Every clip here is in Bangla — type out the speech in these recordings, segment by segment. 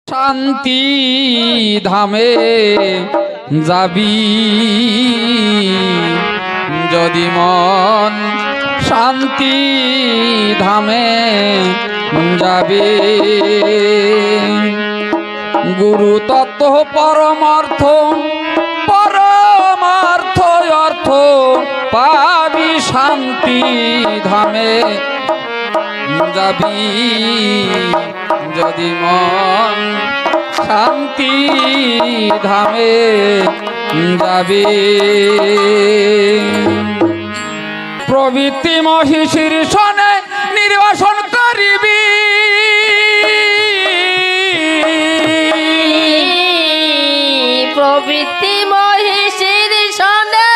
শান্তি ধামে যাবি যদি মন শান্তি ধামে যাবে গুরু তত্ত্ব পরমার্থ পরমার্থ অর্থ পাবি শান্তি ধামে যাবি যদি মন শান্তি ধামে যাবে প্রবৃত্তি মহিষীর সনে নির্বাসন করিবি প্রবৃত্তি মহিষীর সনে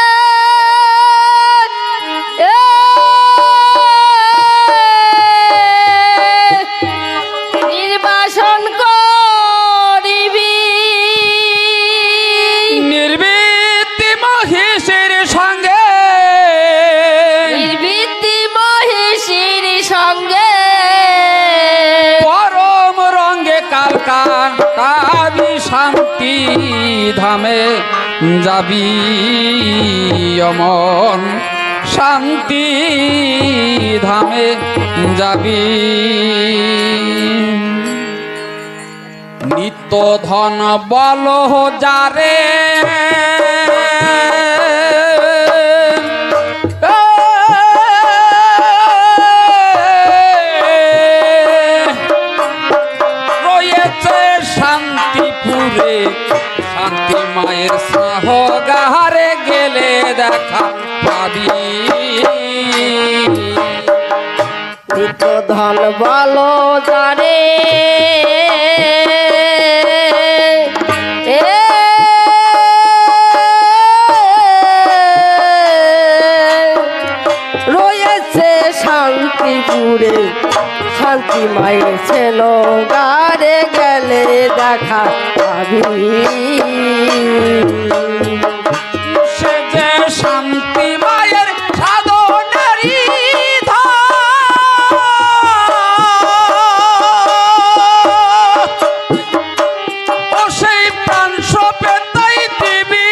নির্বাসন করিবি নির্বৃত্তি মহিষীর সঙ্গে নির্বৃত্তি মহিষীর সঙ্গে পরম রঙ্গে কালকান কাবি শান্তি ধামে যাবি অমন শান্তি ধামে যাবি নিত্য ধন বল যারে রয়েছে শান্তিপুরে শান্তি মায়ের স্নেহ গাহারে গেলে দেখা পাবি নিত্য ধন বলো জানে রয়েছে শান্তিপুরে শান্তি মায়ের ছেল গারে গেলে দেখা পাবি সে যে শান্তি মায়ের সাধনেরই ও সেই প্রাণ সপে তাই দিবি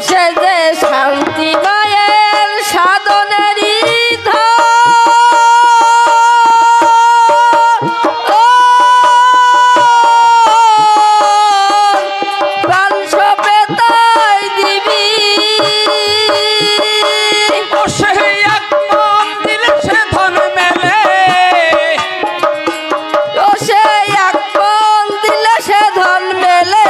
সে যে শান্তি মায়ের সাধনেরই প্রাণ সপে তাই দিবি ও সেই এক মন দিলে সে ধন মেলে ও সে এক মন দিলে সে ধন মেলে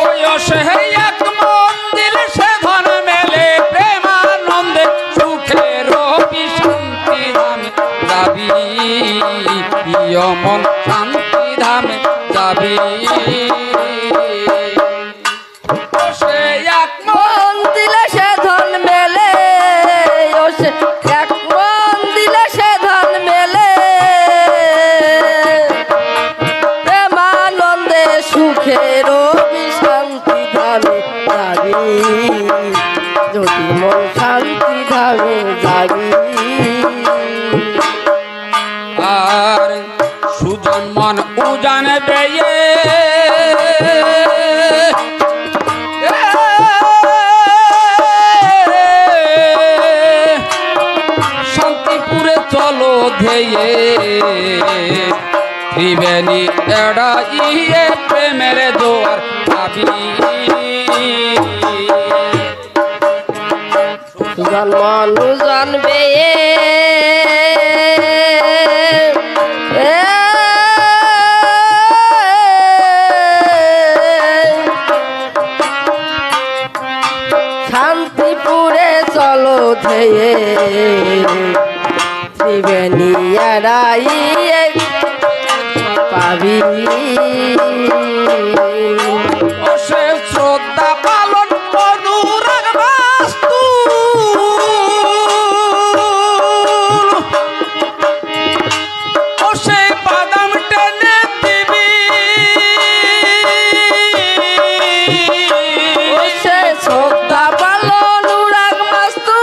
ওই ও সেই এক মন দিলে সে ধন মেলে প্রেমানন্দে সুখের শান্তি ধামে যাবি মন শান্তি ধামে যাবি ও সেই এক মন দিলে সে ধন মেলে ও সে এক মন দিলে সে ধন মেলে প্রেমানন্দে সুখের শান্তি ধামে যাবি যদি মন শান্তি ধামে যাবি আর সুজন মন উজান বেয়ে শান্তিপুরে চলো ধেয়ে ত্রিবেণী এড়াইয়ে প্রেমের জোয়ার পাবি জন্মানু জানবে শান্তিপুরে চলো ধেয়ে ত্রিবেণীয়ারাই পাবি ও সে শ্রদ্ধা পালন অনুরাগ বাস্তু ও সে বাদাম টেনে দিবি সে শ্রদ্ধা পালন অনুরাগ বাস্তু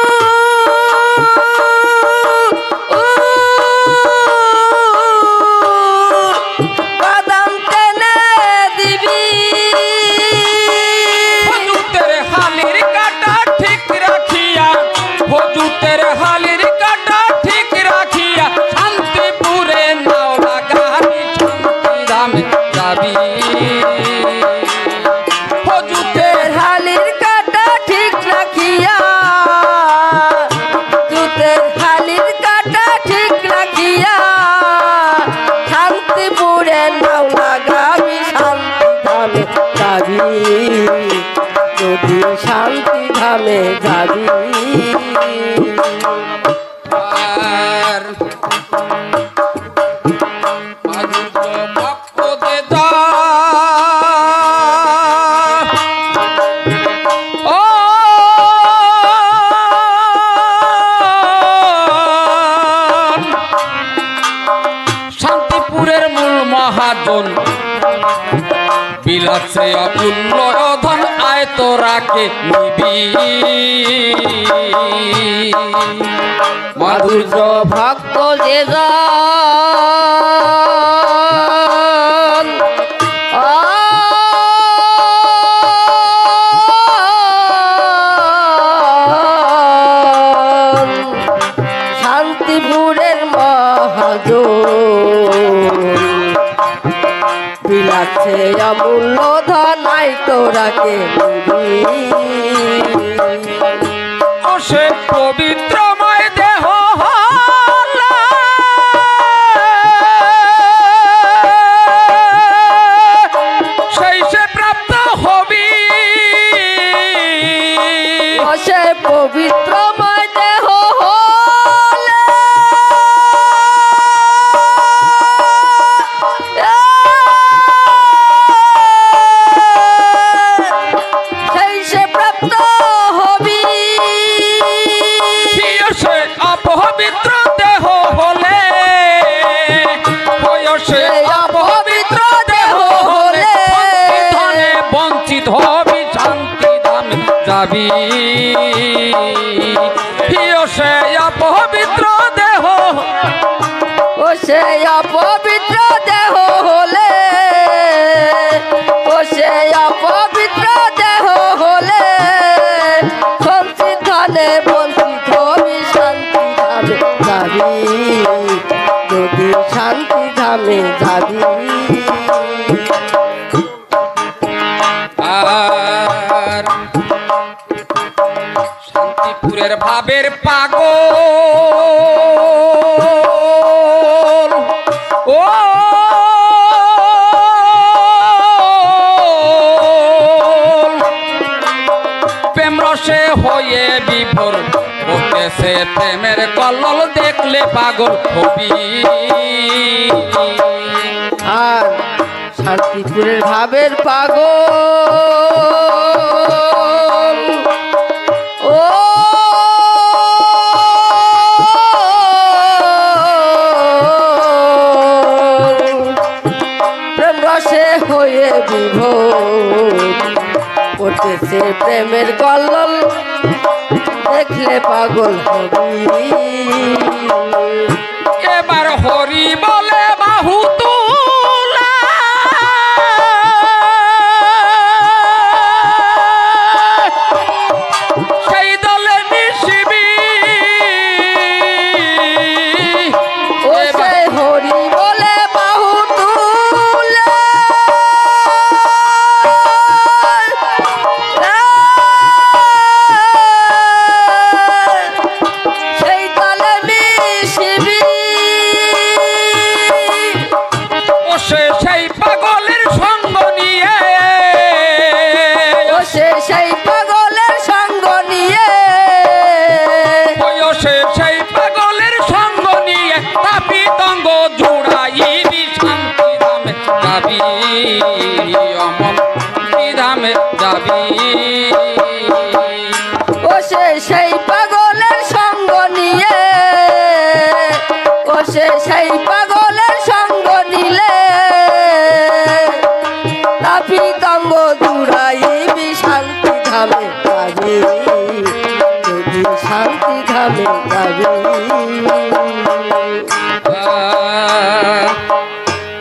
শান্তিপুরের মূল মহাজন বিলাসে অমূল্য ধন আয় তোরাকে নিবি মাধুর্য ভক্ত যে শান্তিপুরের মহাজন বিলাসে অমূল্য ধন আয় তোরাকে ও সে পবিত্রময় দেহ সেই সে প্রাপ্ত হবি ও সে পবিত্রময় দেহ অপবিত্র দেহ হলে বয়সে অপবিত্র দেহ হলে ধনে বঞ্চিত হবি শান্তি ধামে যাবি বয়সে অপবিত্র দেহ ও সে অপবিত্র দেহ হলে ও সে অপবিত্র দেহ হলে সঞ্চিত ধনে বঞ্চিত হবি শান্তি ধামে যাবি যদি শান্তি ধামে যাবি আর শান্তিপুরের ভাবের পাগল ও প্রেম রসে হয়ে বিভোর হতেছে প্রেমের কল্লোল দেখলে পাগল হবি আর শান্তিপুরের ভাবের পাগল ও প্রেম রসে হয়ে বিভোর করতেছে প্রেমের কল্লোল দেখলে পাগল হবি এবার হরি বলে বাহু তুলা সেই দলে মিশবি ও সে হরি বলে বাহু তুলে সেই দলে মিশবি ও সে সেই পাগলের সঙ্গ নিয়ে ও সে সেই পাগলের সঙ্গ নিয়ে বয়সে সেই পাগলের সঙ্গ নিয়ে তাপি তঙ্গ জুড়াইবি শান্তি ধামে যাবি অমন ধামে যাবি ও সে সেই পাগলের সঙ্গ নিয়ে ও সে সেই পাগলের সঙ্গ নিলে তাপি তঙ্গ দূরাইবি শান্তি ধামে যাবি যদি শান্তি ধামে যাবি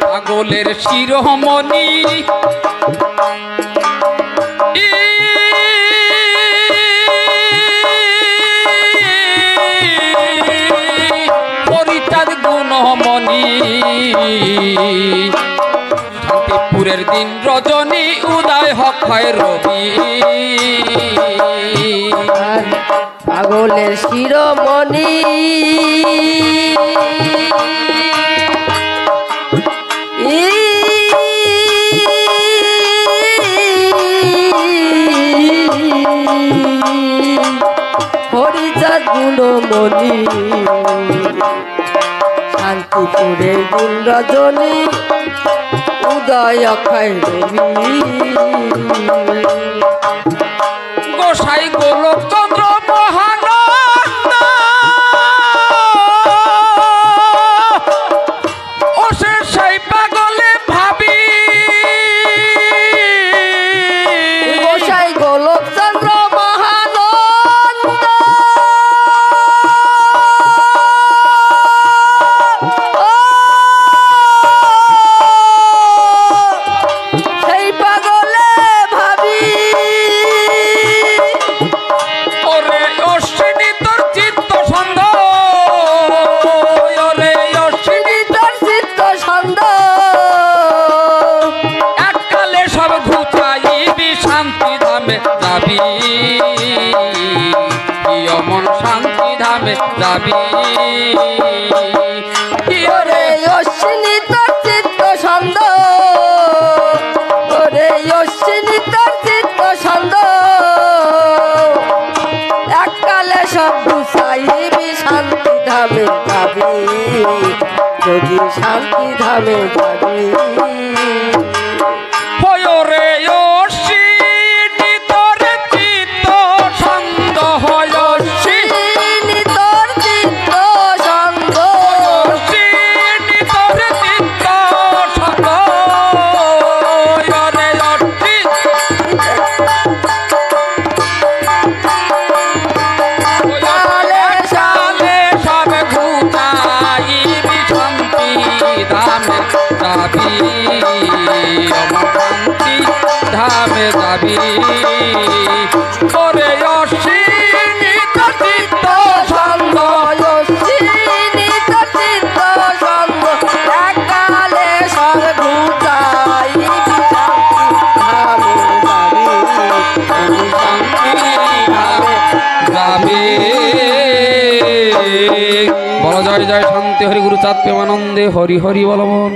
পাগলের শিরোমণি পরিচাদ গুণমণি শান্তিপুরের দিন রজনী উদয় হক হয় রবি আর পাগলের শিরোমণি হরিচাঁদ গুণমণি শান্তিপুরে দিন রজনী উদয় অক্ষয় রবি গোসাই গোলক চন্দ্র মহানন্দ ও সে সেই পাগলে ভাবি গোসাই গোলক চন্দ্র মহানন্দ সেই পাগলে ভাবি ওরে অশ্বিনী তোর চিত্ত ছন্দ ওরে অশ্বিনী তোর চিত্ত ছন্দ এককালে সব ঘুচাইবি শান্তি ধামে যাবি কি অমন শান্তি ধামে যাবি কি ওরে অশ্বিনী তোর চিত্ত ছন্দ ওরে অশ্বিনী তোর চিত্ত ছন্দ এককালে সব গুছাইবি শান্তি ধামে যাবি যদি শান্তি ধামে যাবি ওরে অশ্বিনী তোর চিত্ত ছন্দ হয় অশ্বিনী তোর চিত্ত ছন্দ অশ্বিনী তোর চিত্ত ছন্দ ওরে অশ্বিনী সালে সব ঘুচাইবি শান্তি ধামে যাবি অমর শান্তি ধামে যাবি ওরে অশ্বিনী তোর চিত্ত ছন্দ অশ্বিনী তোর চিত্ত ছন্দ এককালে সব ঘুচাইবি শান্তি ধামে যাবি যাবে বল জয় জয় শান্তি হরি গুরু চাঁদ প্রেমানন্দে হরি হরি বল বল।